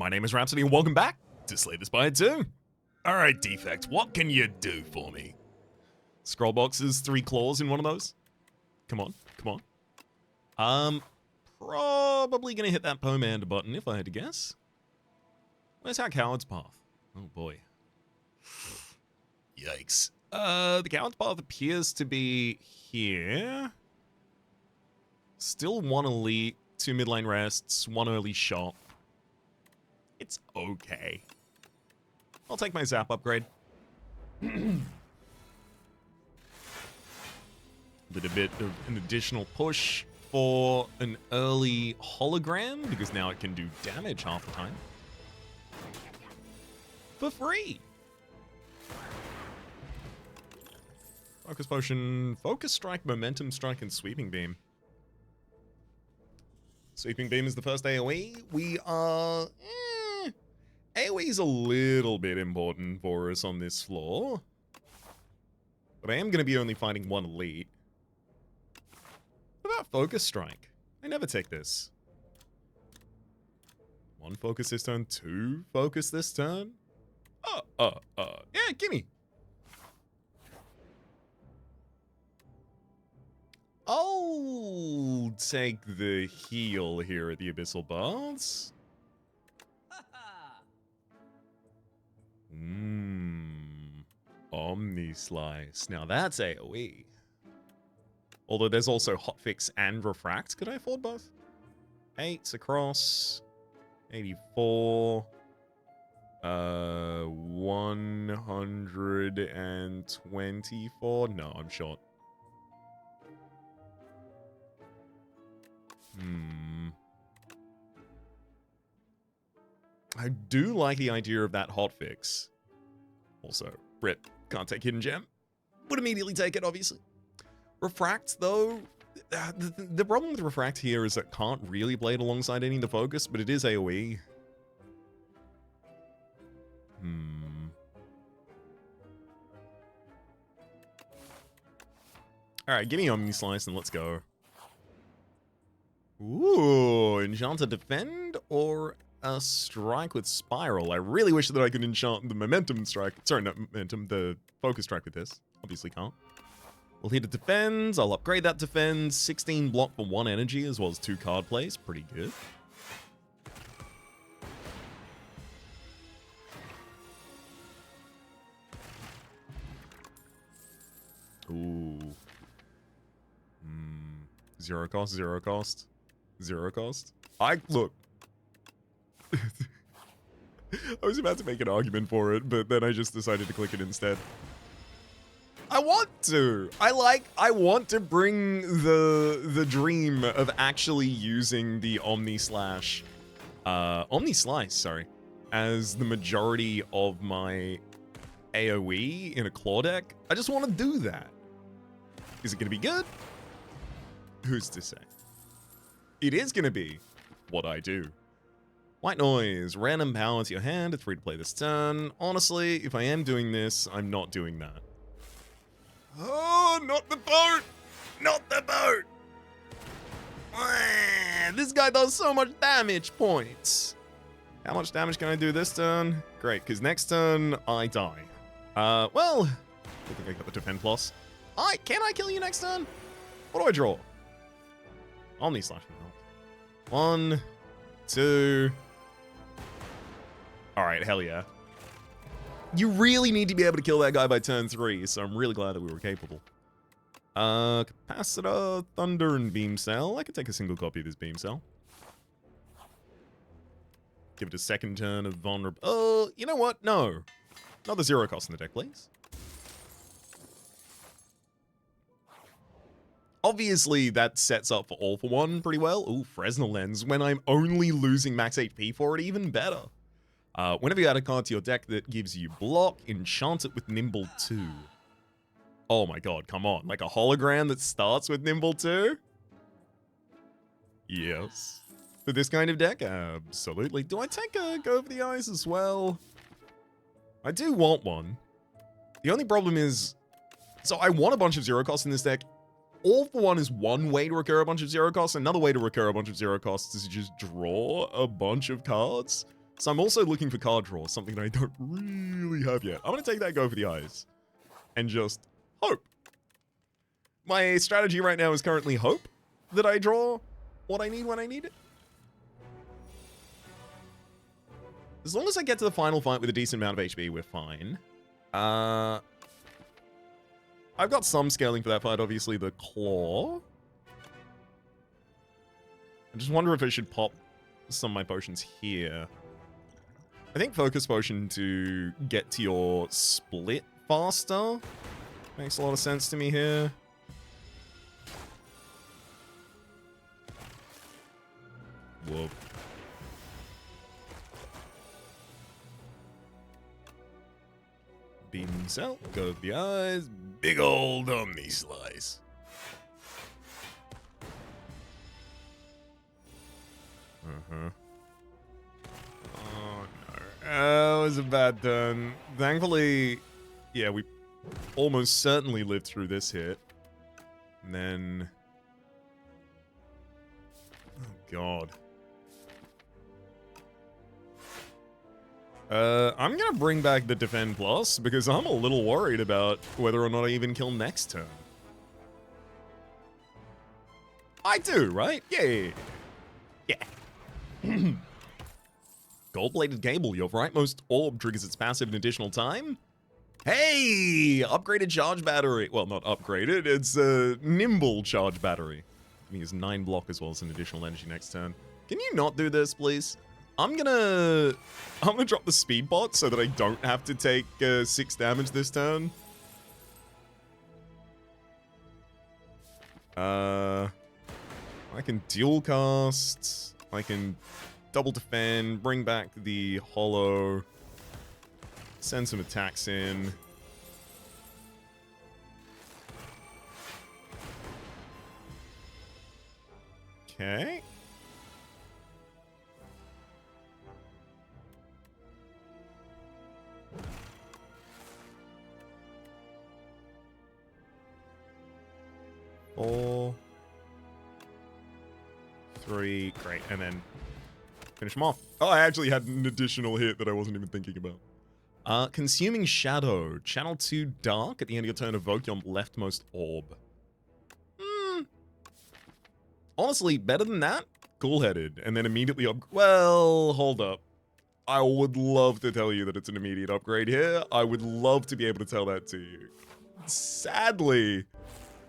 My name is Rhapsody and welcome back to Slay the Spire 2. Alright, Defect, what can you do for me? Scroll boxes, 3 claws in one of those. Come on, come on. Probably gonna hit that Pomander button if I had to guess. Where's our Coward's Path? Oh boy. Yikes. The Coward's Path appears to be here. Still 1 elite, 2 mid lane rests, 1 early shot. It's okay. I'll take my Zap upgrade. Little bit of an additional push for an early hologram, because now it can do damage half the time. For free! Focus Potion, Focus Strike, Momentum Strike, and Sweeping Beam. Sweeping Beam is the first AoE. We are... AoE is a little bit important for us on this floor. But I am going to be only fighting 1 elite. What about Focus Strike? I never take this. 1 focus this turn, 2 focus this turn. Yeah, gimme. I'll take the heal here at the Abyssal Baths. Omni Slice. Now that's AoE. Although there's also Hotfix and Refract. Could I afford both? 8's across. 84. 124. No, I'm short. I do like the idea of that hotfix. Also, Brit, can't take Hidden Gem. Would immediately take it, obviously. Refract, though, the problem with Refract here is it can't really play it alongside any of the focus, but it is AoE. Alright, give me Omni Slice and let's go. Ooh, Enchanted Defend or a Strike with Spiral. I really wish that I could enchant the Momentum Strike. Sorry, not Momentum, the Focus Strike with this. Obviously can't. We'll hit a Defends. I'll upgrade that Defend. 16 block for 1 energy as well as 2 card plays. Pretty good. Ooh. 0 cost, 0 cost. 0 cost. Look. I was about to make an argument for it, but then I just decided to click it instead. I want to. I want to bring the dream of actually using the Omni Slice, sorry, as the majority of my AoE in a claw deck. I just want to do that. Is it going to be good? Who's to say? It is going to be what I do. White Noise, random power to your hand, it's free to play this turn. Honestly, if I am doing this, I'm not doing that. Oh, not the boat! Not the boat! This guy does so much damage points. How much damage can I do this turn? Great, because next turn, I die. Well, I think I got the Defend Plus. Can I kill you next turn? What do I draw? Omni Slash. 1, 2... Alright, hell yeah. You really need to be able to kill that guy by turn 3, so I'm really glad that we were capable. Capacitor, Thunder, and Beam Cell. I could take a single copy of this Beam Cell. Give it a second turn of vulnerable... you know what? No. Another 0 cost in the deck, please. Obviously, that sets up for All for One pretty well. Ooh, Fresnel Lens. When I'm only losing max HP for it, even better. Whenever you add a card to your deck that gives you block, enchant it with Nimble 2. Oh my god, come on. Like a hologram that starts with Nimble 2? Yes. For this kind of deck? Absolutely. Do I take a Go Over the Eyes as well? I do want one. The only problem is... So I want a bunch of 0 costs in this deck. All for One is one way to recur a bunch of 0 costs. Another way to recur a bunch of 0 costs is to just draw a bunch of cards. So I'm also looking for card draw, something that I don't really have yet. I'm going to take that Go for the Eyes and just hope. My strategy right now is currently hope that I draw what I need when I need it. As long as I get to the final fight with a decent amount of HP, we're fine. I've got some scaling for that fight, obviously the claw. I just wonder if I should pop some of my potions here. I think focus potion to get to your split faster makes a lot of sense to me here. Whoa. Beams out, go to the eyes, big old Omni Slice. Uh-huh. Oh, no. That was a bad turn. Thankfully, yeah, we almost certainly lived through this hit. And then... oh, God. I'm gonna bring back the Defend Plus, because I'm a little worried about whether or not I even kill next turn. I do, right? Yeah. Yeah. Gold-plated cable, your rightmost orb triggers its passive an additional time. Hey! Upgraded charge battery. Well, not upgraded, it's a nimble charge battery. I think it's 9 block as well as an additional energy next turn. Can you not do this, please? I'm gonna drop the speed bot so that I don't have to take 6 damage this turn. I can dual cast. I can double defend, bring back the hollow, send some attacks in. Okay. Four, 3, great, and then finish them off. Oh, I actually had an additional hit that I wasn't even thinking about. Consuming Shadow. Channel 2 Dark. At the end of your turn, evoke your leftmost orb. Honestly, better than that? Cool-headed. And then immediately well, hold up. I would love to tell you that it's an immediate upgrade here. I would love to be able to tell that to you. Sadly,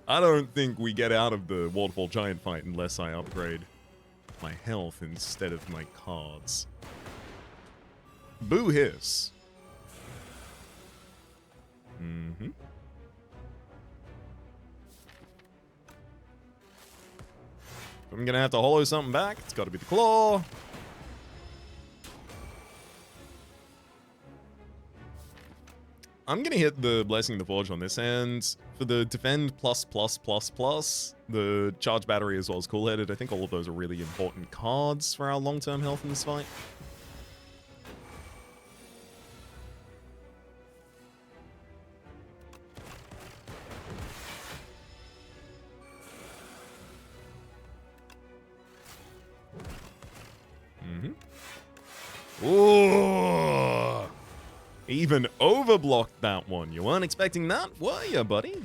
I don't think we get out of the Waterfall Giant fight unless I upgrade my health instead of my cards. Boo hiss. Mm-hmm. I'm gonna have to hollow something back. It's gotta be the claw. I'm gonna hit the Blessing of the Forge on this hand. For the Defend plus, the Charge Battery as well as Cool-Headed, I think all of those are really important cards for our long-term health in this fight. Ooh! Even overblocked that one. You weren't expecting that, were you, buddy?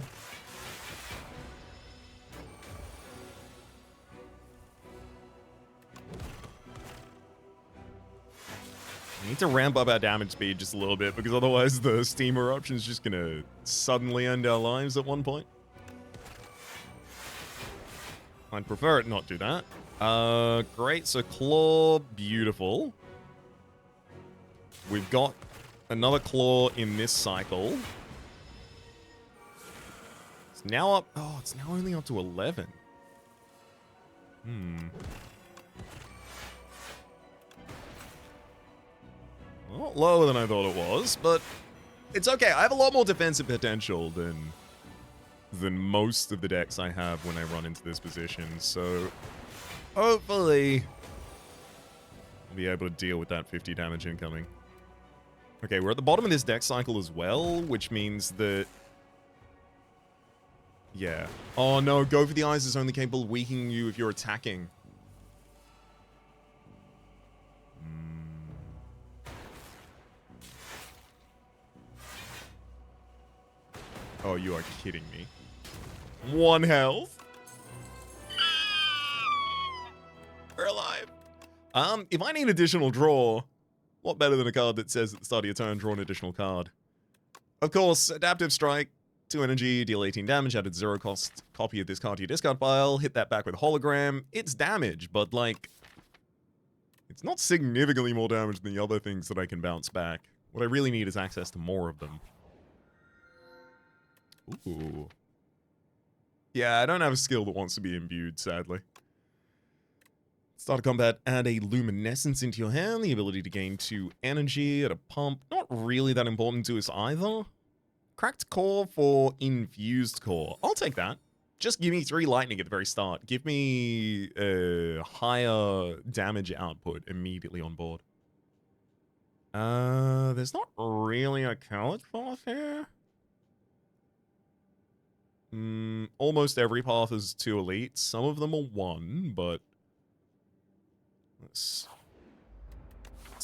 We need to ramp up our damage speed just a little bit, because otherwise the Steam Eruption is just gonna suddenly end our lives at one point. I'd prefer it not do that. Great, so Claw, beautiful. We've got another Claw in this cycle. It's now up... oh, it's now only up to 11. Well, lower than I thought it was, but it's okay. I have a lot more defensive potential than most of the decks I have when I run into this position, so hopefully I'll be able to deal with that 50 damage incoming. Okay, we're at the bottom of this deck cycle as well, which means that... yeah. Oh no, Go for the Eyes is only capable of weakening you if you're attacking. Oh, you are kidding me. 1 health. We're alive. If I need additional draw, what better than a card that says at the start of your turn, draw an additional card? Of course, Adaptive Strike, 2 energy, deal 18 damage, added 0 cost, copy of this card to your discard pile, hit that back with Hologram. It's damage, but like, it's not significantly more damage than the other things that I can bounce back. What I really need is access to more of them. Ooh. Yeah, I don't have a skill that wants to be imbued, sadly. Start of combat, add a luminescence into your hand, the ability to gain 2 energy at a pump. Not really that important to us either. Cracked core for infused core. I'll take that. Just give me 3 lightning at the very start. Give me a higher damage output immediately on board. There's not really a college path here. Almost every path is 2 elites. Some of them are 1, but let's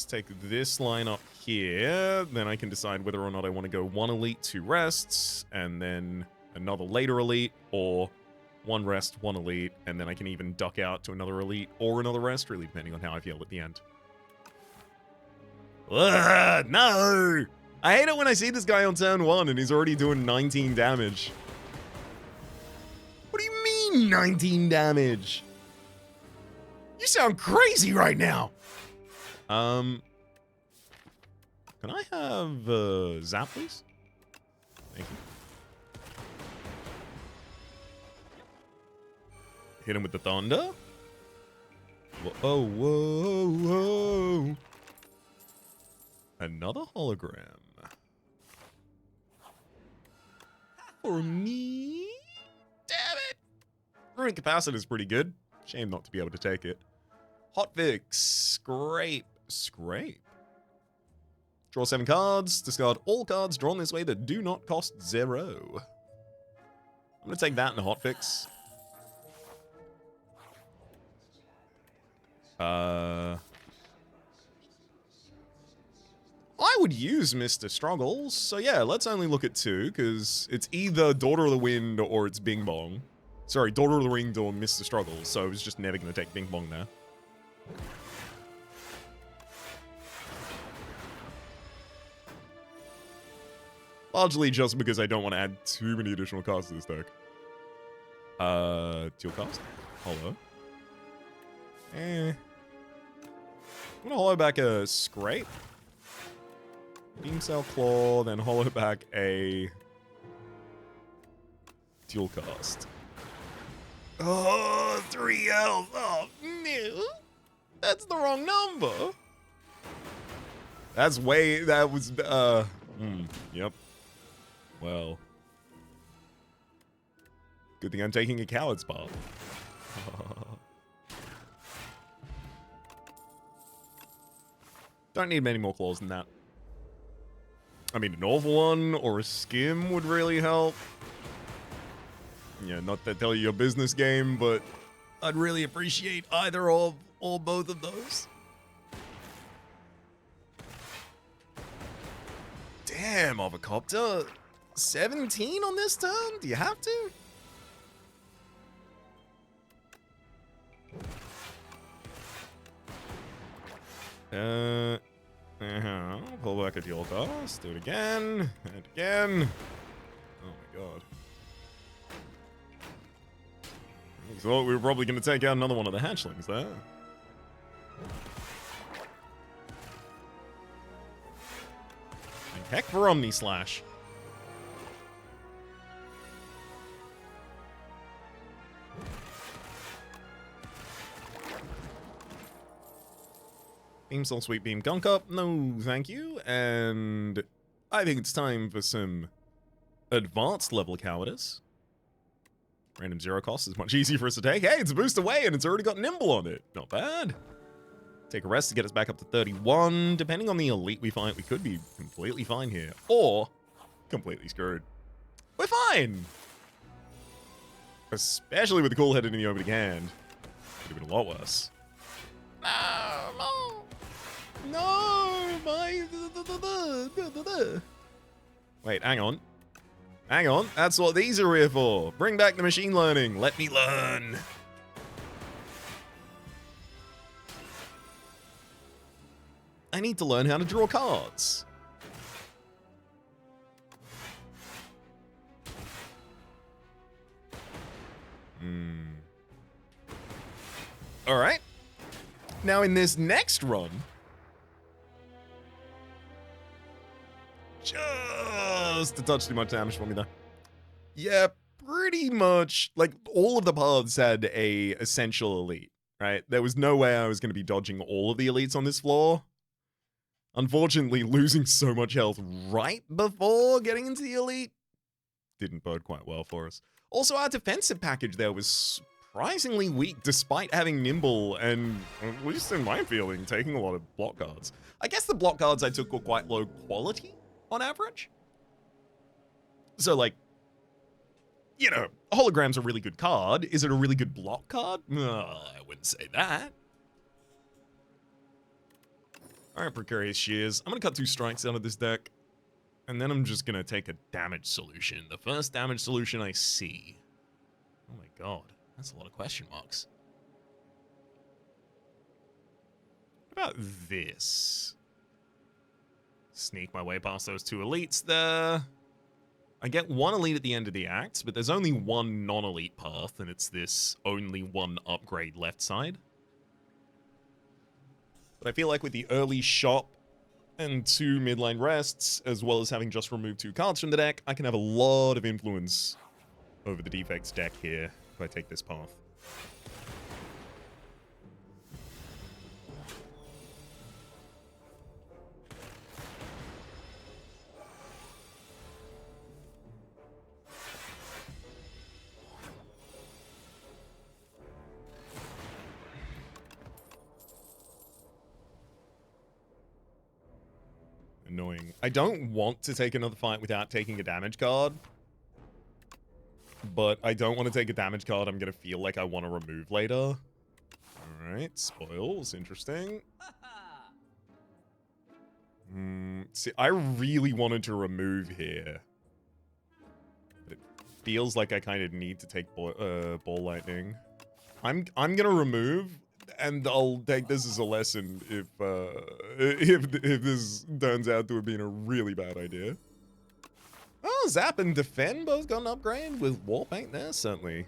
take this line up here. Then I can decide whether or not I want to go 1 elite, 2 rests, and then another later elite, or 1 rest, 1 elite, and then I can even duck out to another elite or another rest, really depending on how I feel at the end. Ugh, no! I hate it when I see this guy on turn 1 and he's already doing 19 damage. What do you mean 19 damage? You sound crazy right now! Can I have, Zap, please? Thank you. Hit him with the thunder. Whoa, whoa, whoa. Another hologram. For me? Damn it! Ruined Capacitor is pretty good. Shame not to be able to take it. Hotfix. Scrape. Scrape. Draw 7 cards. Discard all cards drawn this way that do not cost 0. I'm going to take that in a hotfix. I would use Mr. Struggles. So yeah, let's only look at 2, because it's either Daughter of the Wind or it's Bing Bong. Sorry, Daughter of the Ring or Mr. Struggles, so I was just never going to take Bing Bong there. Largely just because I don't want to add too many additional cards to this deck. Dual cast? Holo. I'm gonna holo back a Scrape. Beam Cell Claw, then holo back a dual cast. Oh, 3 health. Oh, no. That's the wrong number. That's way, that was, yep. Well. Good thing I'm taking a coward's path. Don't need many more claws than that. I mean, an awful one or a skim would really help. Yeah, not to tell you your business game, but I'd really appreciate either of or both of those. Damn, Avocopter. 17 on this turn? Do you have to? Pull back a dual cast. Do it again. And again. Oh my god. I thought we were probably going to take out another one of the hatchlings there. Heck for Omni Slash. Beam Soul Sweet Beam Gunk Up. No, thank you. And I think it's time for some advanced level cowardice. Random 0 cost is much easier for us to take. Hey, it's a boost away and it's already got Nimble on it. Not bad. Take a rest to get us back up to 31. Depending on the elite we find, we could be completely fine here. Or completely screwed. We're fine. Especially with the cool headed in the opening hand. Could have been a lot worse. No, my... Wait, hang on. Hang on, that's what these are here for. Bring back the machine learning. Let me learn. I need to learn how to draw cards. All right. Now in this next run, just a touch too much damage for me though. Yeah, pretty much. Like all of the paths had a essential elite, right? There was no way I was going to be dodging all of the elites on this floor. Unfortunately, losing so much health right before getting into the elite didn't bode quite well for us. Also, our defensive package there was surprisingly weak, despite having nimble and, at least in my feeling, taking a lot of block cards. I guess the block cards I took were quite low quality on average. So, like, you know, hologram's a really good card. Is it a really good block card? I wouldn't say that. Alright, Precarious Shears. I'm gonna cut 2 strikes out of this deck, and then I'm just gonna take a damage solution. The first damage solution I see. Oh my god, that's a lot of question marks. What about this? Sneak my way past those 2 elites there. I get 1 elite at the end of the act, but there's only 1 non-elite path, and it's this only 1 upgrade left side. But I feel like with the early shop and 2 midline rests, as well as having just removed 2 cards from the deck, I can have a lot of influence over the defects deck here if I take this path. Annoying. I don't want to take another fight without taking a damage card. But I don't want to take a damage card I'm going to feel like I want to remove later. Alright, spoils. Interesting. See, I really wanted to remove here. But it feels like I kind of need to take Ball Lightning. I'm going to remove, and I'll take this as a lesson if this turns out to have been a really bad idea. Oh, Zap and Defend both got an upgrade with War Paint there, certainly.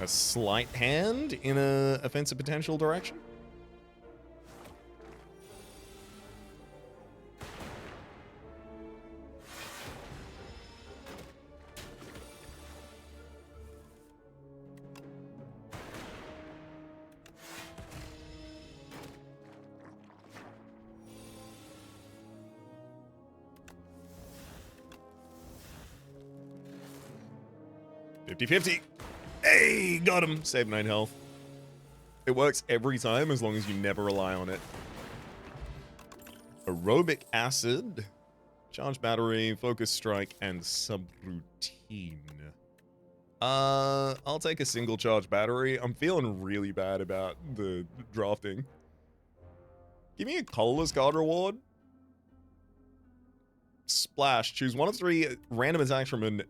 A slight hand in a offensive potential direction. $50-50. Hey, got him. Save 9 health. It works every time as long as you never rely on it. Aerobic Acid, Charge Battery, Focus Strike, and Subroutine. I'll take a single Charge Battery. I'm feeling really bad about the drafting. Give me a colorless card reward. Splash. Choose 1 of 3 random attacks from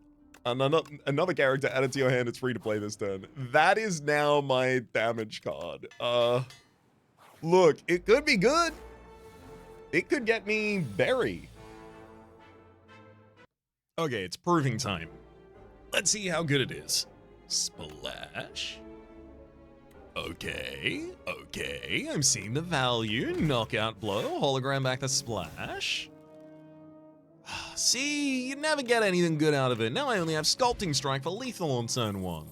another character added to your hand. It's free to play this turn. That is now my damage card. Look, it could be good. It could get me Berry. Okay, it's proving time. Let's see how good it is. Splash. Okay, I'm seeing the value. Knockout blow, hologram back to splash. See, you never get anything good out of it. Now I only have Sculpting Strike for lethal on turn 1.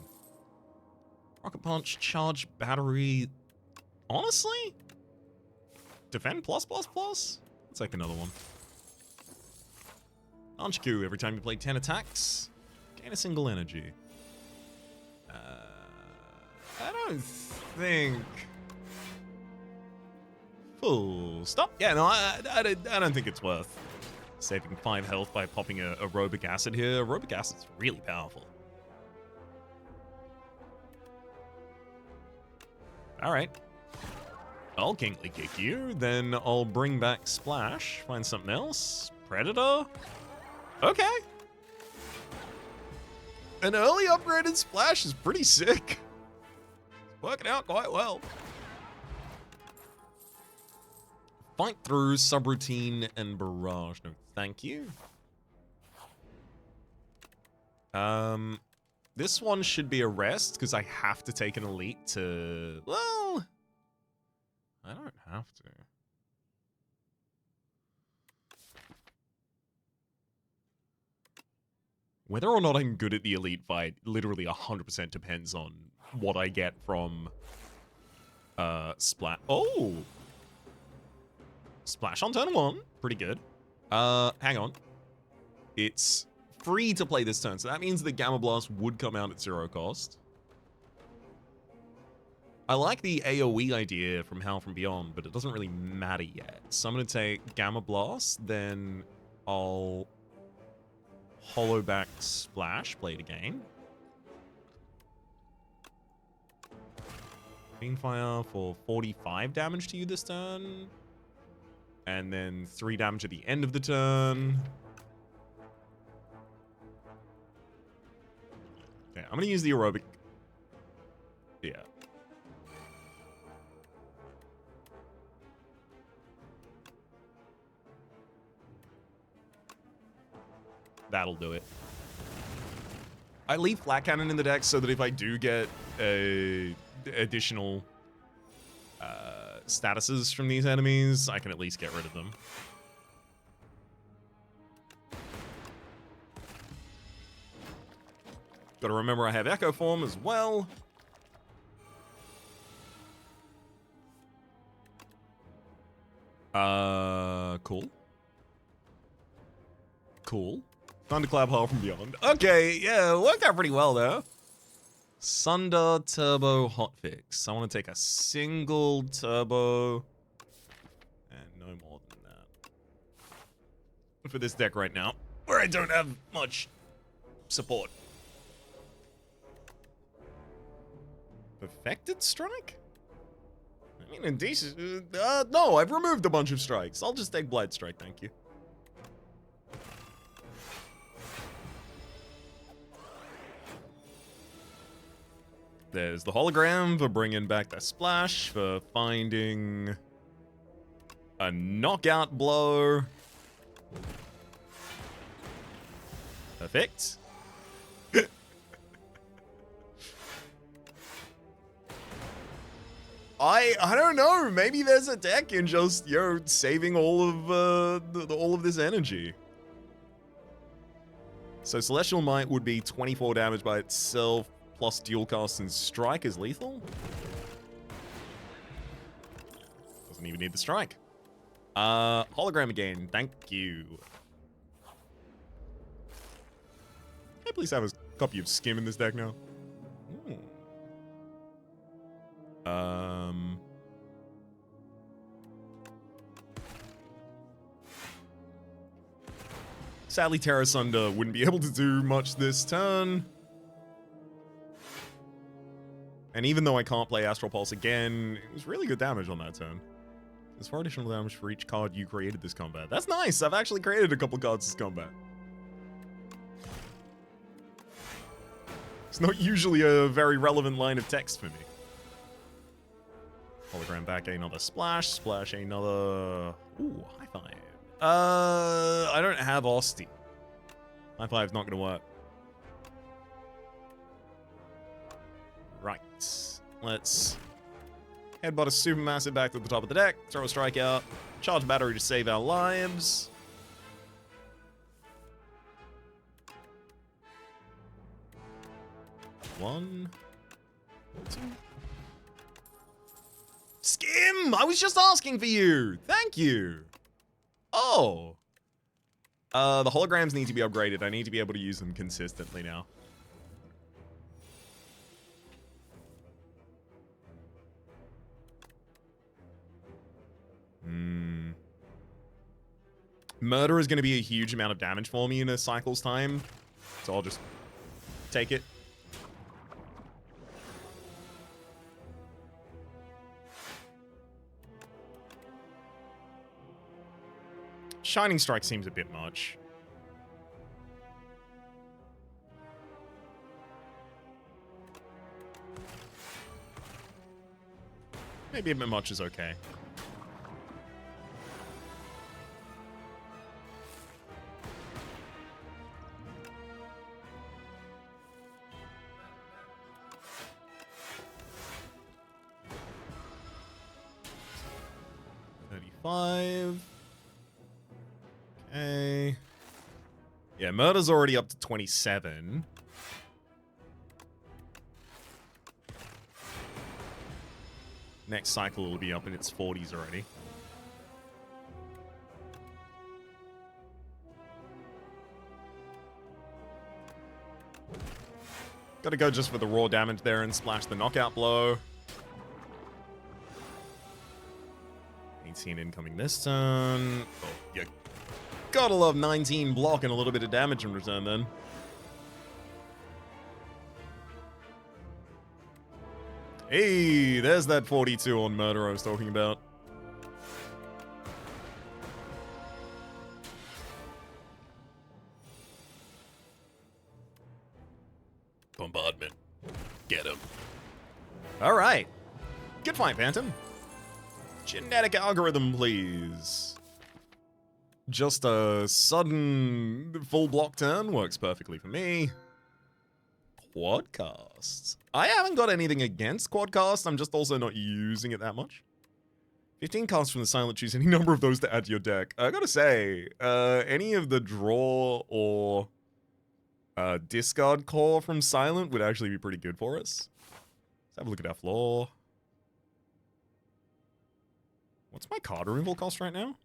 Rocket Punch, Charge Battery. Honestly? Defend plus? Let's take another one. Launch Q, every time you play 10 attacks, gain a single energy. I don't think... Full stop. Yeah, no, I don't think it's worth saving 5 health by popping a Aerobic Acid here. Aerobic Acid's really powerful. Alright. I'll Kingly Kick you, then I'll bring back Splash, find something else. Predator? Okay. An early upgraded Splash is pretty sick. It's working out quite well. Fight through, subroutine, and barrage. No, thank you. This one should be a rest because I have to take an elite to. Well, I don't have to. Whether or not I'm good at the elite fight literally 100% depends on what I get from Splat. Oh! Splash on turn 1. Pretty good. Hang on. It's free to play this turn, so that means the Gamma Blast would come out at 0 cost. I like the AoE idea from Hell from Beyond, but it doesn't really matter yet. So I'm going to take Gamma Blast, then I'll hollow back Splash, play it again. Fiendfire for 45 damage to you this turn. And then 3 damage at the end of the turn. Okay, I'm going to use the aerobic. Yeah. That'll do it. I leave Flat Cannon in the deck so that if I do get additional statuses from these enemies, I can at least get rid of them. Gotta remember I have Echo Form as well. Cool. Cool. Thunderclap Hell from Beyond. Okay, yeah, it worked out pretty well, though. Sunder Turbo Hotfix. I want to take a single turbo. And no more than that. For this deck right now, where I don't have much support. Perfected Strike? I mean, a decent... no, I've removed a bunch of strikes. I'll just take Blight Strike, thank you. There's the hologram for bringing back the Splash, for finding a knockout blow. Perfect. I don't know. Maybe there's a deck in just, saving all of this energy. So Celestial Might would be 24 damage by itself. Plus dual cast and strike is lethal. Doesn't even need the strike. Hologram again. Thank you. Can I please have a copy of Skim in this deck now? Ooh. Sadly, Terra Sunder wouldn't be able to do much this turn. And even though I can't play Astral Pulse again, it was really good damage on that turn. There's 4 additional damage for each card you created this combat. That's nice! I've actually created a couple cards this combat. It's not usually a very relevant line of text for me. Hologram back, another Splash. Splash, another... Ooh, High Five. I don't have Osti. High Five's not gonna work. Right. Let's headbutt a Supermassive back to the top of the deck, throw a strike out, charge battery to save our lives. One, two. Skim! I was just asking for you! Thank you! Oh! The holograms need to be upgraded. I need to be able to use them consistently now. Murder is going to be a huge amount of damage for me in a cycle's time, so I'll just take it. Shining Strike seems a bit much. Maybe a bit much is okay. Okay. Yeah, murder's already up to 27. Next cycle will be up in its 40s already. Gotta go just for the raw damage there and splash the knockout blow. 18 incoming this turn. Oh, yeah. Gotta love 19 block and a little bit of damage in return then. Hey, there's that 42 on murder I was talking about. Bombardment. Get him. All right. Good fight, Phantom. Genetic algorithm, please. Just a sudden full block turn works perfectly for me. Quadcast. I haven't got anything against Quadcast. I'm just also not using it that much. 15 cards from the silent. Choose any number of those to add to your deck. I gotta say, any of the draw or discard core from silent would actually be pretty good for us. Let's have a look at our floor. What's my card removal cost right now?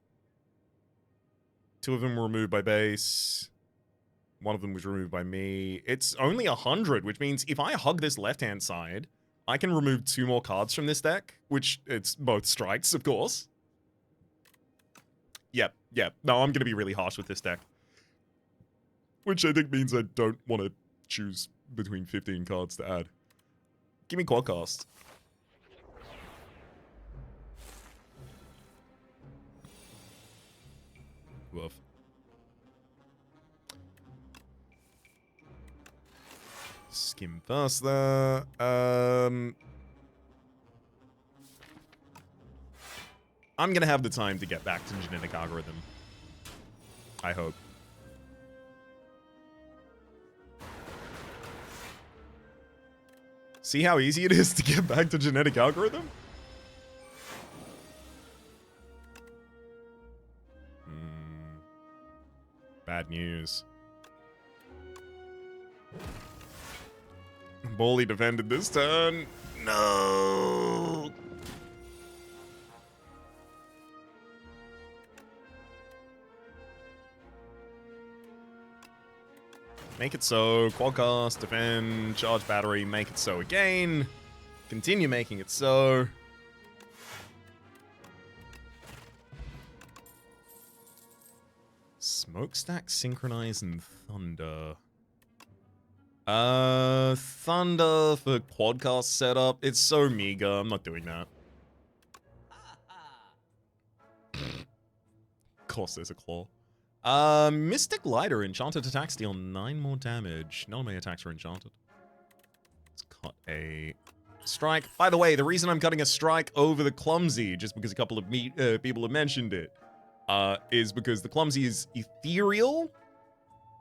2 of them were removed by base. 1 of them was removed by me. It's only 100, which means if I hug this left-hand side, I can remove 2 more cards from this deck, which it's both strikes, of course. Yep. No, I'm going to be really harsh with this deck. Which I think means I don't want to choose between 15 cards to add. Give me Quadcast. Woof. Skim first there. I'm gonna have the time to get back to genetic algorithm. I hope. See how easy it is to get back to genetic algorithm? Bad news. Bully defended this turn. No. Make it so. Quadcast, defend, charge battery, make it so again. Continue making it so. Smokestack, synchronize, and thunder. Thunder for Quadcast setup. It's so meager. I'm not doing that. Of course, there's a claw. Mystic Lighter, enchanted attacks deal 9 more damage. None of my attacks are enchanted. Let's cut a strike. By the way, the reason I'm cutting a strike over the clumsy, just because a couple of people have mentioned it, is because the clumsy is ethereal,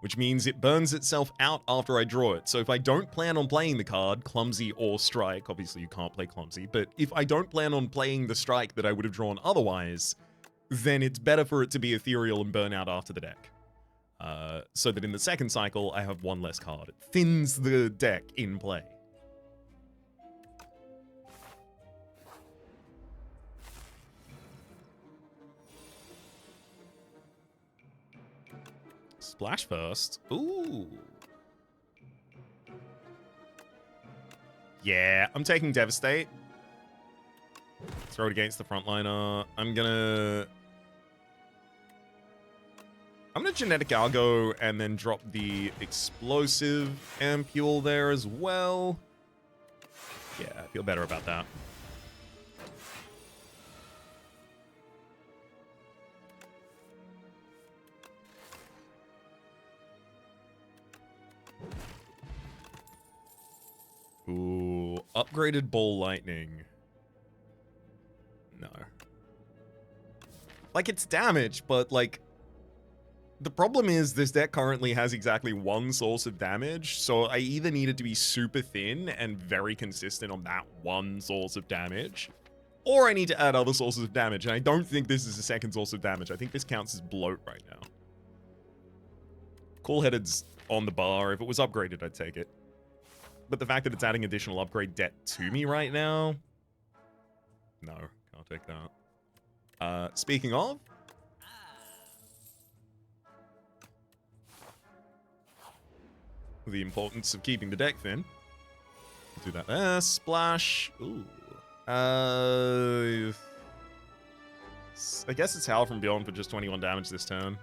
which means it burns itself out after I draw it. So if I don't plan on playing the card, clumsy or strike, obviously you can't play clumsy, but if I don't plan on playing the strike that I would have drawn otherwise, then it's better for it to be ethereal and burn out after the deck. So that in the second cycle, I have 1 less card. It thins the deck in play. Splash first. Ooh. Yeah, I'm taking Devastate. Throw it against the frontliner. I'm gonna Genetic Algo and then drop the Explosive Ampule there as well. Yeah, I feel better about that. Ooh, upgraded Ball Lightning. Like, it's damage, but, like, the problem is this deck currently has exactly one source of damage, so I either need it to be super thin and very consistent on that one source of damage, or I need to add other sources of damage, and I don't think this is a second source of damage. I think this counts as bloat right now. Cool-headed's on the bar. If it was upgraded, I'd take it. But the fact that it's adding additional upgrade debt to me right now... No, can't take that. Speaking of... the importance of keeping the deck thin. Do that there. Splash. Ooh. I guess it's Howl from Beyond for just 21 damage this turn.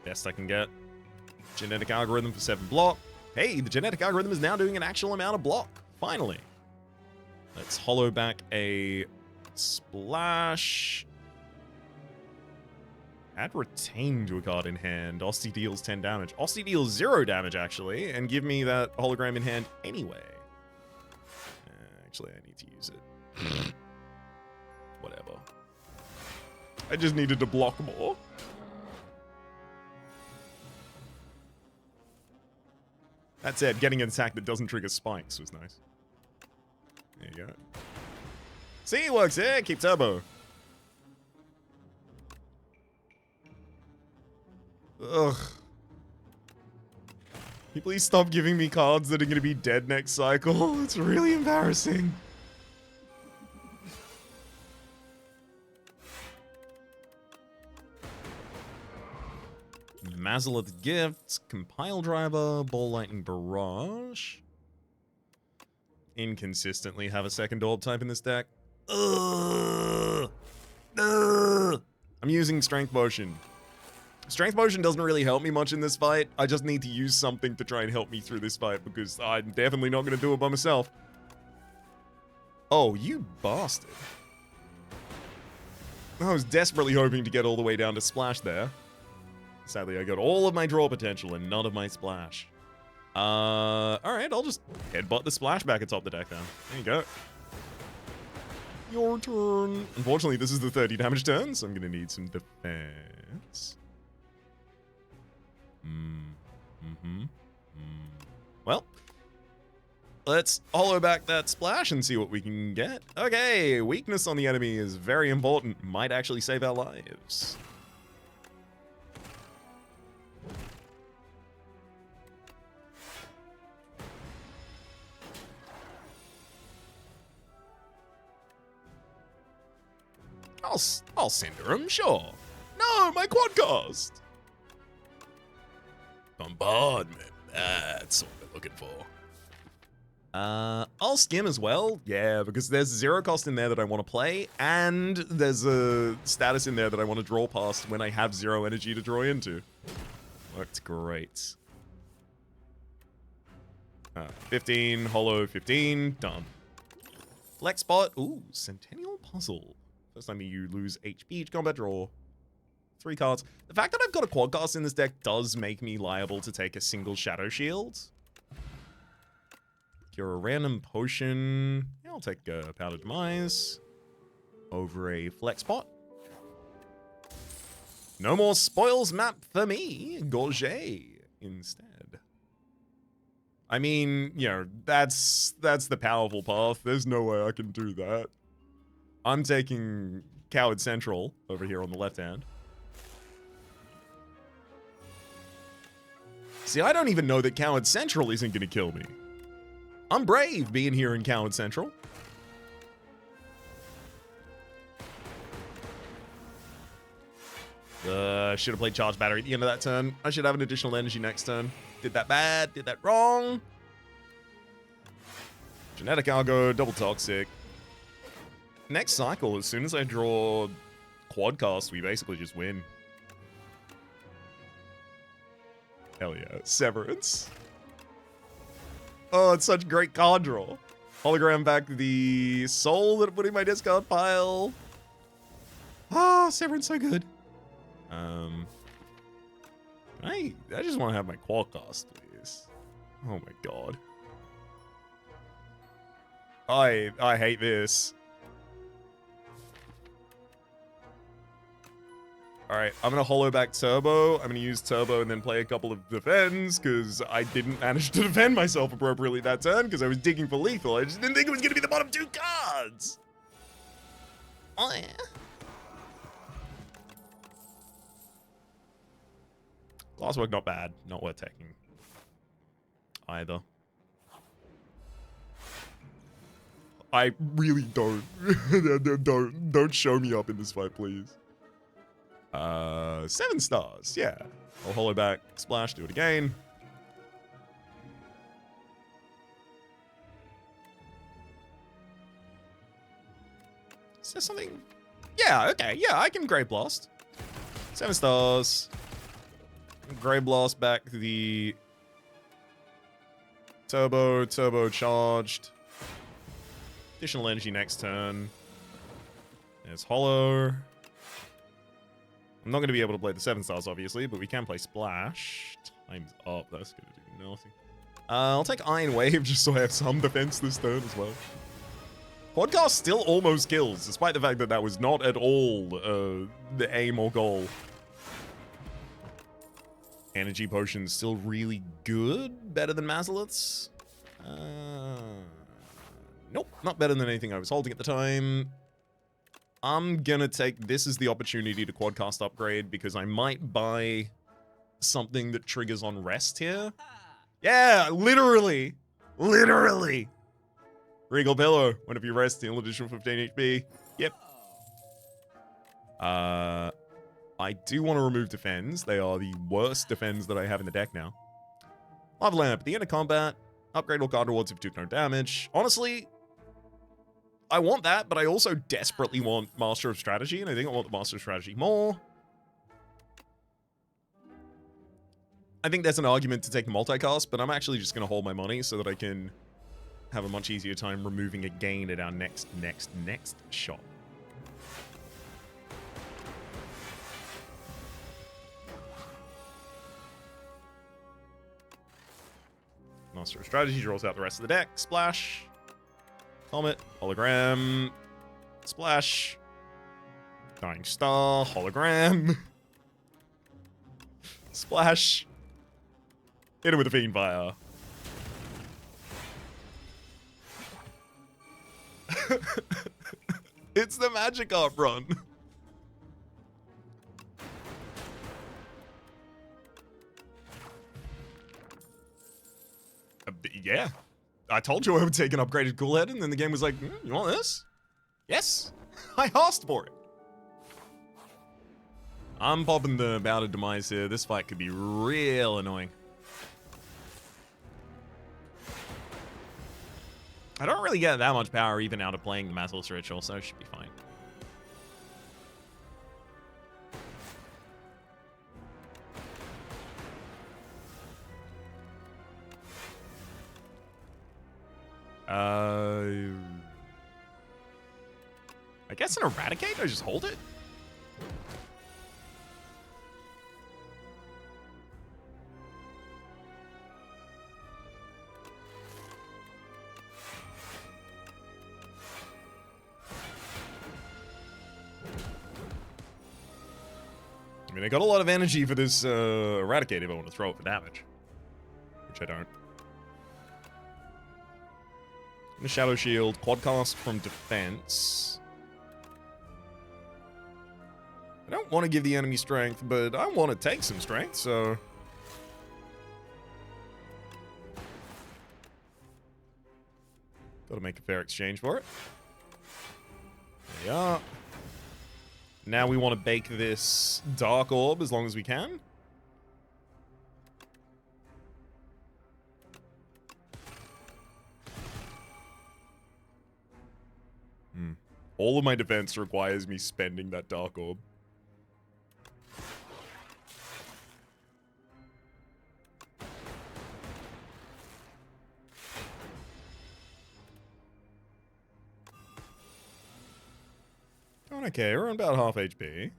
Best I can get. Genetic Algorithm for 7 block. Hey, the Genetic Algorithm is now doing an actual amount of block. Finally. Let's hollow back a Splash. Add Retain to a card in hand. Osty deals 10 damage. Osty deals 0 damage, actually, and give me that hologram in hand anyway. Actually, I need to use it. Whatever. I just needed to block more. That said, getting an attack that doesn't trigger spikes was nice. There you go. See, it works here. Keep turbo. Ugh. Can you please stop giving me cards that are going to be dead next cycle? It's really embarrassing. Mazalith Gifts, Compile Driver, Ball Lightning Barrage. Inconsistently have a second orb type in this deck. Ugh. Ugh. I'm using Strength Motion. Strength Motion doesn't really help me much in this fight. I just need to use something to try and help me through this fight because I'm definitely not going to do it by myself. Oh, you bastard. I was desperately hoping to get all the way down to Splash there. Sadly, I got all of my draw potential and none of my Splash. Alright, I'll just headbutt the Splash back atop the deck then. There you go. Your turn. Unfortunately, this is the 30 damage turn, so I'm going to need some defense. Well, let's hollow back that Splash and see what we can get. Okay, weakness on the enemy is very important. Might actually save our lives. I'll cinder him, sure. No, my Quadcast! Bombardment. That's what we're looking for. I'll skim as well. Yeah, because there's 0 cost in there that I want to play, and there's a status in there that I want to draw past when I have 0 energy to draw into. Worked great. 15, hollow 15, done. Flex spot. Ooh, Centennial Puzzle. First time you lose HP each combat draw. 3 cards. The fact that I've got a Quadcast in this deck does make me liable to take a single Shadow Shield. You're a random potion. Yeah, I'll take a Powder Demise over a Flex Pot. No more spoils map for me. Gorget instead. I mean, you know, that's the powerful path. There's no way I can do that. I'm taking Coward Central over here on the left hand. See, I don't even know that Coward Central isn't going to kill me. I'm brave being here in Coward Central. Should have played Charge Battery at the end of that turn. I should have an additional energy next turn. Did that bad, did that wrong. Genetic Algo, double toxic. Next cycle, as soon as I draw Quadcast, we basically just win. Hell yeah. Severance. Oh, it's such a great card draw. Hologram back the soul that I put in my discard pile. Ah, Severance so good. I just want to have my Quadcast, please. Oh my god. I hate this. Alright, I'm gonna hollow back Turbo. I'm gonna use Turbo and then play a couple of defends, because I didn't manage to defend myself appropriately that turn, because I was digging for lethal. I just didn't think it was gonna be the bottom 2 cards! Oh yeah. Glasswork not bad. Not worth taking. Either. I really don't. Don't show me up in this fight, please. 7 stars, yeah. I'll hollow back, splash, do it again. Is there something? Yeah, okay, yeah, I can Grey Blast. 7 stars. Grey Blast back the Turbo charged. Additional energy next turn. There's Hollow. I'm not going to be able to play the 7 stars, obviously, but we can play Splash. Time's up. That's going to do nothing. I'll take Iron Wave just so I have some defense this turn as well. Quadcast still almost kills, despite the fact that that was not at all the aim or goal. Energy Potion's still really good. Better than Mazalith's. Nope, not better than anything I was holding at the time. I'm gonna take this as the opportunity to Quadcast upgrade because I might buy something that triggers on rest here. Yeah, literally. Literally. Regal Pillow. Whenever you rest, heal additional 15 HP. Yep. I do want to remove defends. They are the worst defends that I have in the deck now. Lava Lamp. At the end of combat, upgrade all card rewards if you took no damage. Honestly, I want that, but I also desperately want Master of Strategy, and I think I want the Master of Strategy more. I think there's an argument to take the multicast, but I'm actually just going to hold my money so that I can have a much easier time removing a gain at our next shot. Master of Strategy draws out the rest of the deck. Splash. Comet. Hologram. Splash. Dying Star. Hologram. Splash. Hit him with a Fiend Fire. It's the Magikarp run. Yeah. I told you I would take an upgraded Cool Head, and then the game was like, you want this? Yes. I asked for it. I'm popping the Bout of Demise here. This fight could be real annoying. I don't really get that much power even out of playing the Mazalith's Ritual, so it should be fine. I guess an Eradicate? I just hold it? I mean, I got a lot of energy for this Eradicate if I want to throw it for damage. Which I don't. The Shadow Shield, Quadcast from defense. I don't want to give the enemy strength, but I want to take some strength, so... Gotta make a fair exchange for it. There we are. Now we want to bake this Dark Orb as long as we can. All of my defense requires me spending that Dark Orb. Okay, we're on about half HP.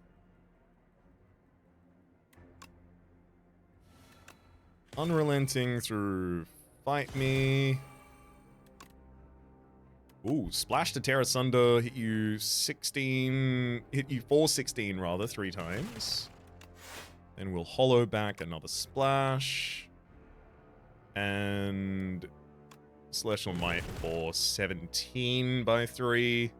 Unrelenting through Fight Me. Ooh, Splash to Tear Asunder, hit you 416 rather, 3 times. Then we'll hollow back another Splash. And Celestial Might for 17 by 3.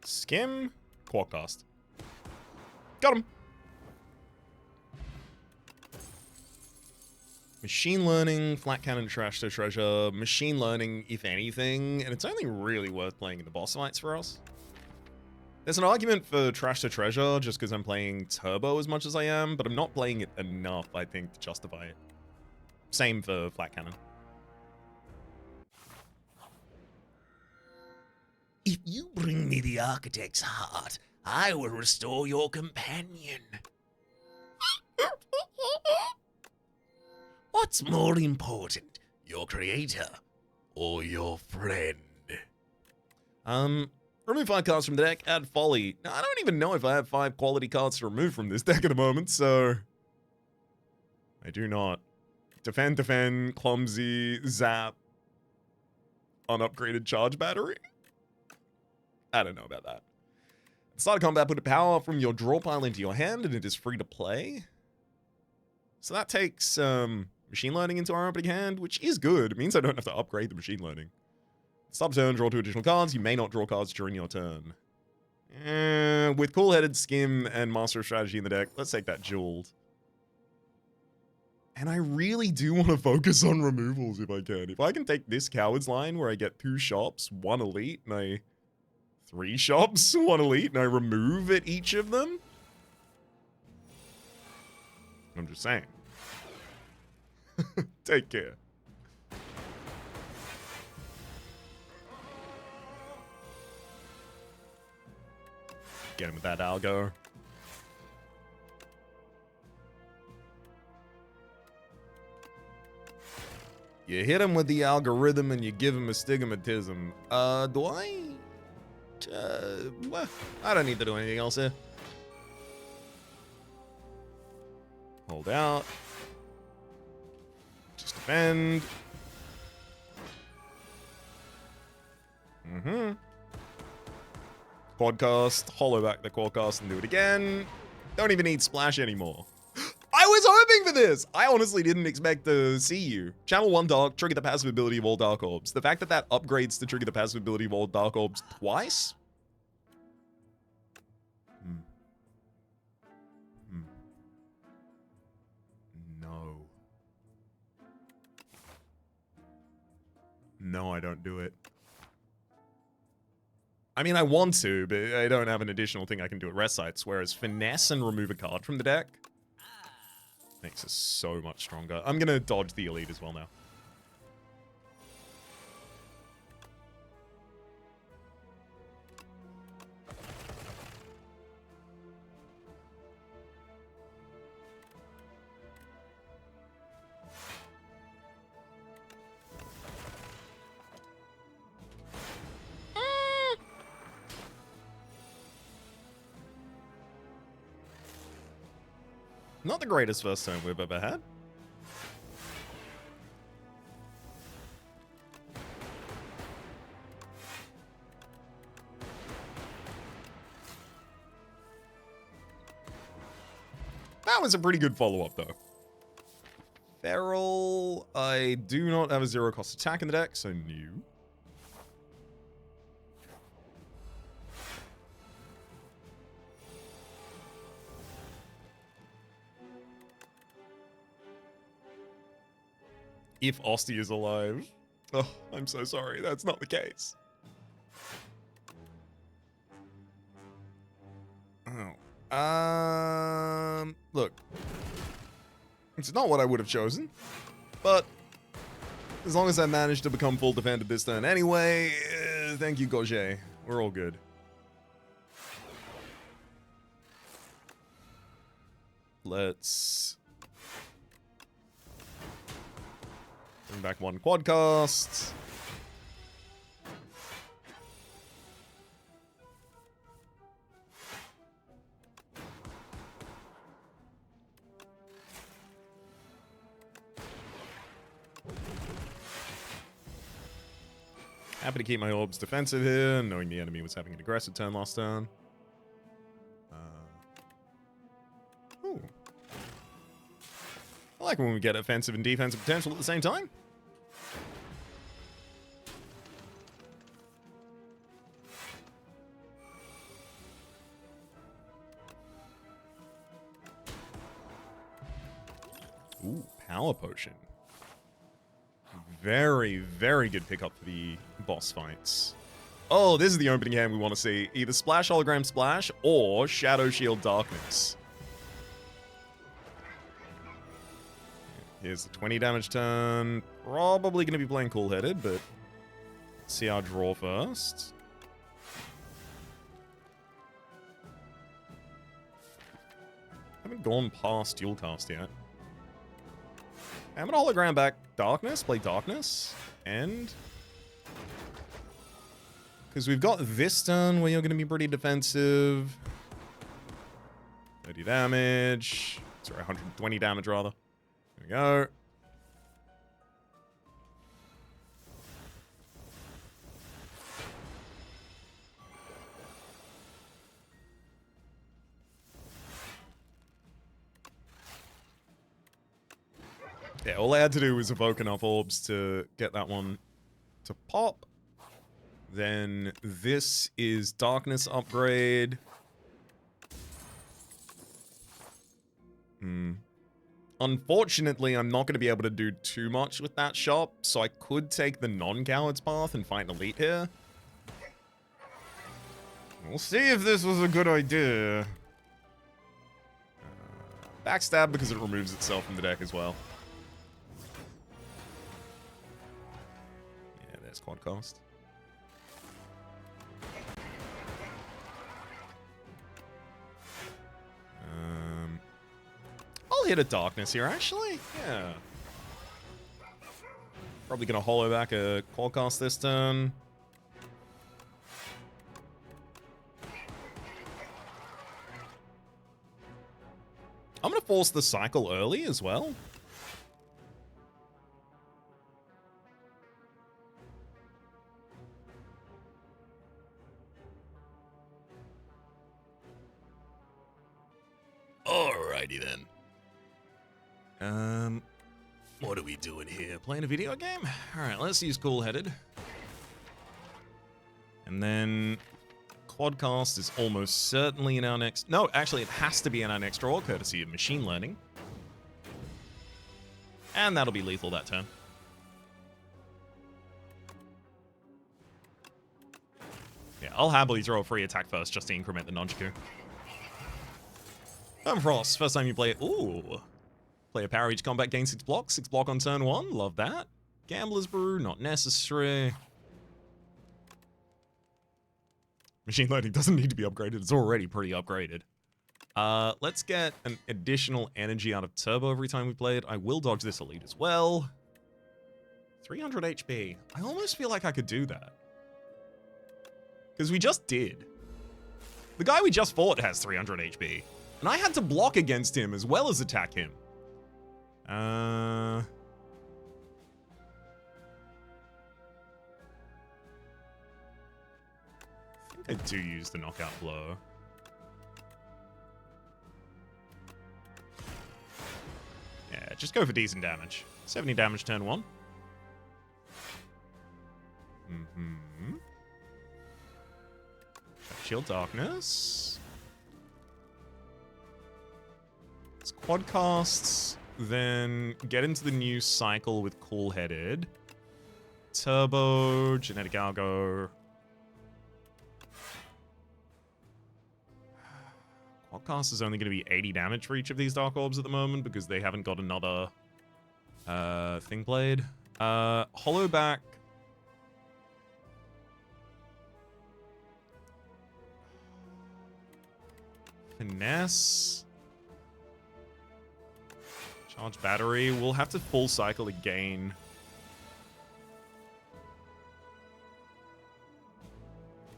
Skim, Quadcast. Got him. Machine Learning, Flat Cannon, Trash to Treasure. Machine Learning, if anything, and it's only really worth playing in the boss fights for us. There's an argument for Trash to Treasure just because I'm playing Turbo as much as I am, but I'm not playing it enough, I think, to justify it. Same for Flat Cannon. If you bring me the Architect's heart, I will restore your companion. What's more important, your creator or your friend? Remove 5 cards from the deck, add Folly. Now, I don't even know if I have 5 quality cards to remove from this deck at the moment, so... I do not. Defend, Clumsy, Zap, unupgraded Charge Battery? I don't know about that. At start of combat, put a power from your draw pile into your hand, and it is free to play. So that takes Machine Learning into our opening hand, which is good. It means I don't have to upgrade the Machine Learning. Stop turn, draw 2 additional cards. You may not draw cards during your turn. With Cool-Headed, Skim, and Master of Strategy in the deck, let's take that Jeweled. And I really do want to focus on removals if I can. If I can take this Coward's line where I get 2 shops, 1 elite, and I... 3 shops, 1 elite, and I remove at each of them? I'm just saying. Take care. Get him with that algo. You hit him with the algorithm and you give him astigmatism. Do I? Well, I don't need to do anything else here. Hold out. Just defend. Quadcast, hollow back the Quadcast and do it again. Don't even need Splash anymore. I was hoping for this! I honestly didn't expect to see you. Channel 1 Dark, trigger the passive ability of all Dark Orbs. The fact that that upgrades to trigger the passive ability of all Dark Orbs twice? No. No, I don't do it. I mean, I want to, but I don't have an additional thing I can do at rest sites, whereas Finesse and remove a card from the deck makes us so much stronger. I'm gonna dodge the elite as well now. Not the greatest first turn we've ever had. That was a pretty good follow-up, though. Feral, I do not have a 0-cost attack in the deck, so new. If Osty is alive. Oh, I'm so sorry. That's not the case. Oh. Look. It's not what I would have chosen. But as long as I manage to become full defended this turn anyway, thank you, Gauger. We're all good. Let's bring back 1 Quadcast. Happy to keep my orbs defensive here, knowing the enemy was having an aggressive turn last turn. Ooh. I like when we get offensive and defensive potential at the same time. Ooh, power potion. Very, very good pickup for the boss fights. Oh, this is the opening hand we want to see. Either Splash Hologram Splash or Shadow Shield Darkness. Here's the 20 damage turn. Probably going to be playing cool-headed, but let's see our draw first. Haven't gone past Dual Cast yet. I'm gonna hologram back Darkness, play Darkness, and because we've got this turn where you're gonna be pretty defensive. 30 damage. Sorry, 120 damage rather. There we go. Yeah, all I had to do was evoke enough orbs to get that one to pop. Then this is Darkness upgrade. Unfortunately, I'm not going to be able to do too much with that shop, so I could take the non-coward's path and fight an elite here. We'll see if this was a good idea. Backstab because it removes itself from the deck as well. Yeah, there's Quadcast. I'll hit a Darkness here, actually. Yeah. Probably gonna holo back a Quadcast this turn. I'm gonna force the cycle early as well. Alrighty then. What are we doing here? Playing a video game? Alright, let's use cool-headed. And then Quadcast is almost certainly in our next... No, actually, it has to be in our next draw, courtesy of machine learning. And that'll be lethal that turn. Yeah, I'll happily throw a free attack first just to increment the Nonjaku. Frost, first time you play it. Ooh. Play a power each combat, gain 6 blocks. 6 block on turn 1. Love that. Gambler's Brew, not necessary. Machine learning doesn't need to be upgraded. It's already pretty upgraded. Let's get an additional energy out of Turbo every time we play it. I will dodge this elite as well. 300 HP. I almost feel like I could do that. Because we just did. The guy we just fought has 300 HP. And I had to block against him as well as attack him. I think I do use the knockout blow. Yeah, just go for decent damage. 70 damage turn 1. Shield Darkness. It's Quadcasts. Then get into the new cycle with cool-headed. Turbo, Genetic Algo. Quadcast is only going to be 80 damage for each of these Dark Orbs at the moment because they haven't got another thing played. Hollow back. Finesse. Charge battery. We'll have to full cycle again.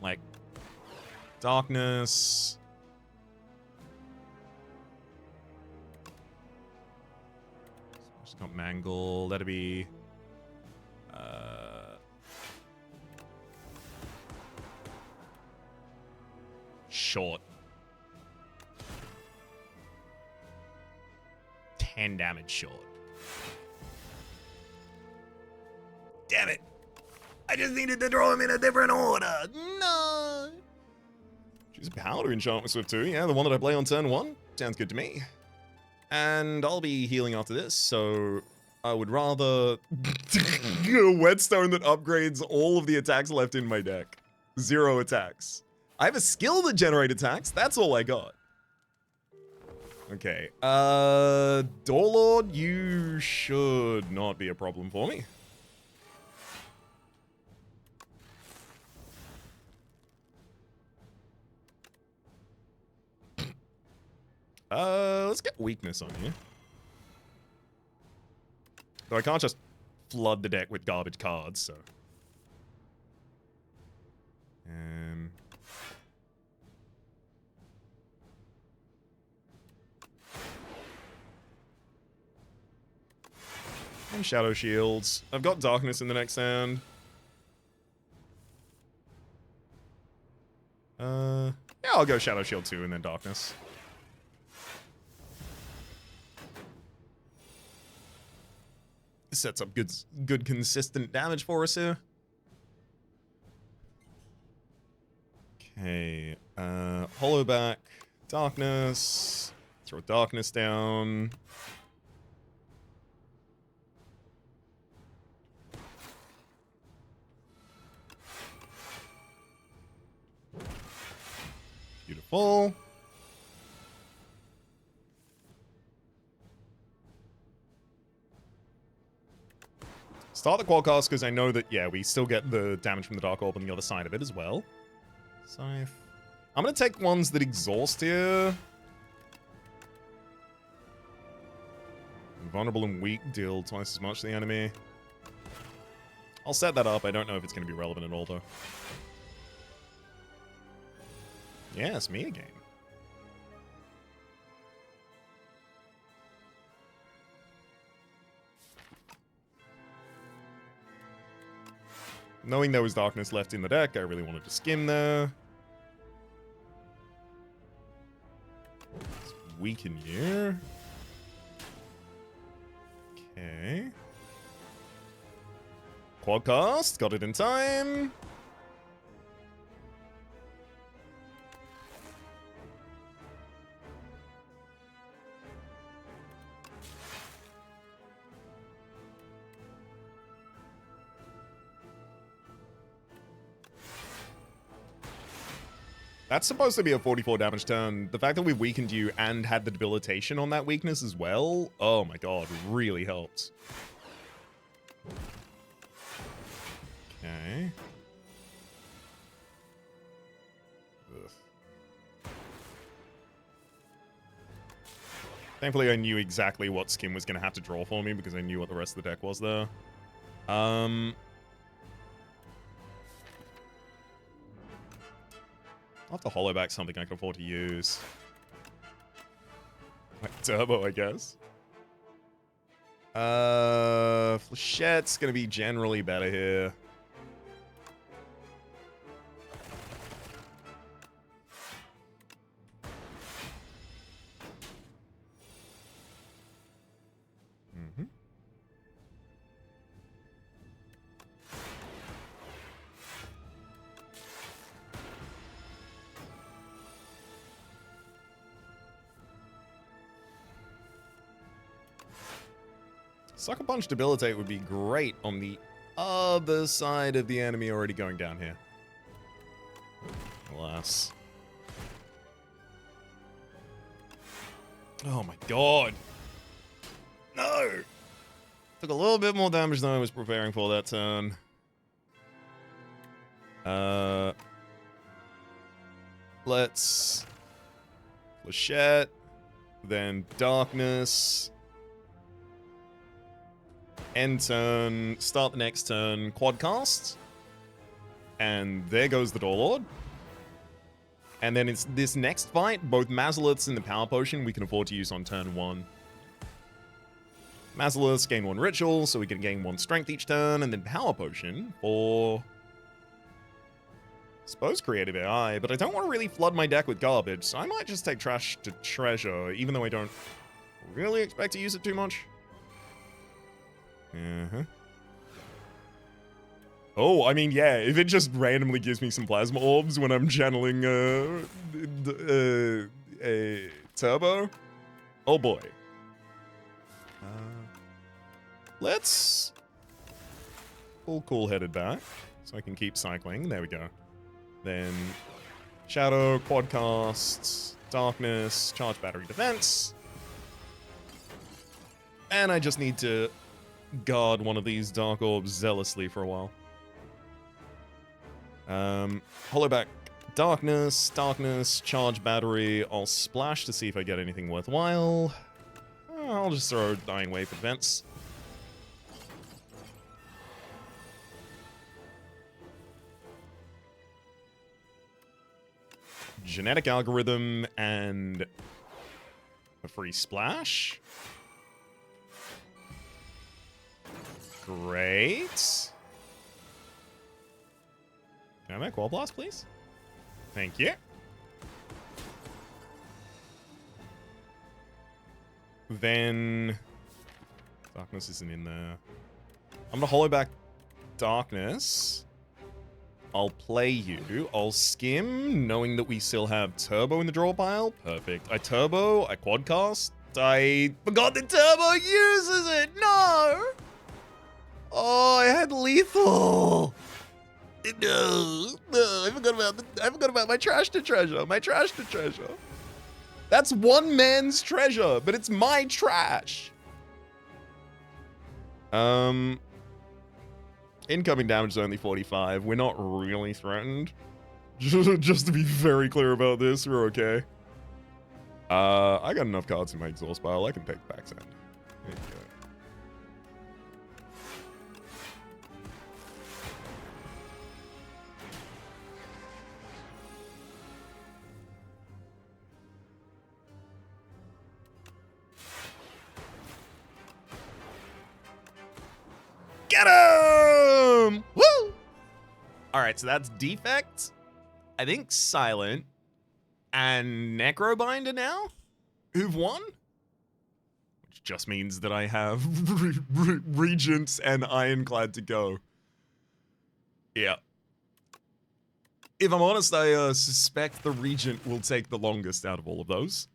Like, Darkness. Just got Mangle. That'd be... short. 10 damage short. Damn it. I just needed to throw him in a different order. No. Choose a powder enchantment with 2. Yeah, the one that I play on turn 1. Sounds good to me. And I'll be healing after this, so I would rather a whetstone that upgrades all of the attacks left in my deck. 0 attacks. I have a skill that generates attacks. That's all I got. Okay. Doorlord, you should not be a problem for me. Let's get weakness on you. Though I can't just flood the deck with garbage cards, so. And Shadow Shields. I've got Darkness in the next hand. Yeah, I'll go Shadow Shield 2 and then Darkness. Sets up good consistent damage for us here. Okay, Hollowback, Darkness, throw Darkness down. Beautiful. Start the Quadcast because I know that, yeah, we still get the damage from the Dark Orb on the other side of it as well. Scythe. I'm going to take ones that exhaust here. Vulnerable and weak deal twice as much to the enemy. I'll set that up. I don't know if it's going to be relevant at all, though. Yeah, it's me again. Knowing there was Darkness left in the deck, I really wanted to skim there. Let's weaken you. Okay. Quadcast, got it in time. That's supposed to be a 44 damage turn. The fact that we weakened you and had the debilitation on that weakness as well, oh my god, really helped. Okay. Ugh. Thankfully, I knew exactly what skin was going to have to draw for me because I knew what the rest of the deck was there. I'll have to hollow back something I can afford to use. Like turbo, I guess. Flechette's gonna be generally better here. Sucker Punch Debilitate would be great on the other side of the enemy already going down here. Alas. Oh my god. No! Took a little bit more damage than I was preparing for that turn. Let's... Flechette. Then Darkness. End turn, start the next turn, Quadcast. And there goes the Doorlord. And then it's this next fight, both Mazaliths and the Power Potion we can afford to use on turn 1. Mazaliths gain 1 Ritual, so we can gain 1 Strength each turn, and then Power Potion for Suppose creative AI, but I don't want to really flood my deck with garbage, so I might just take trash to treasure, even though I don't really expect to use it too much. Uh-huh. Oh, I mean, yeah, if it just randomly gives me some plasma orbs when I'm channeling, a turbo, oh boy. Let's pull cool-headed back, so I can keep cycling. There we go. Then Shadow, Quadcast, Darkness, Charge Battery Defense. And I just need to guard one of these Dark Orbs zealously for a while. Hollowback, Darkness, Darkness, Charge Battery. I'll splash to see if I get anything worthwhile. I'll just throw Dying Wave for defense. Genetic Algorithm and a free splash. Great. Can I make Wall Blast, please? Thank you. Then Darkness isn't in there. I'm gonna hollow back Darkness. I'll play you. I'll skim, knowing that we still have Turbo in the draw pile. Perfect. I Turbo, I Quadcast. I forgot that Turbo uses it. No! Oh, I had Lethal. No, I forgot about my trash to treasure. My trash to treasure. That's one man's treasure, but it's my trash. Incoming damage is only 45. We're not really threatened. Just to be very clear about this, we're okay. I got enough cards in my exhaust pile. I can take backside. There you go. Get him! Woo! Alright, so that's Defect, I think Silent, and Necrobinder now, who've won? Which just means that I have Regents and Ironclad to go. Yeah. If I'm honest, I suspect the Regent will take the longest out of all of those.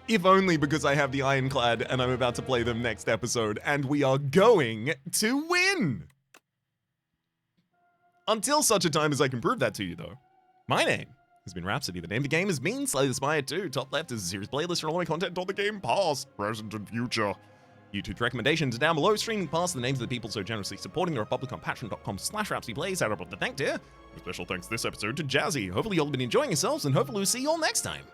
If only because I have the Ironclad and I'm about to play them next episode, and we are going to win! Until such a time as I can prove that to you, though. My name has been Rhapsody. The name of the game has been Slay the Spire 2. Top left is a series playlist for all my content on the game past, present, and future. YouTube's recommendations are down below, streaming past the names of the people so generously supporting the Republic on patreon.com/RhapsodyPlays. I'd love to thank, dear. A special thanks this episode to Jazzy. Hopefully you all have been enjoying yourselves, and hopefully we'll see you all next time.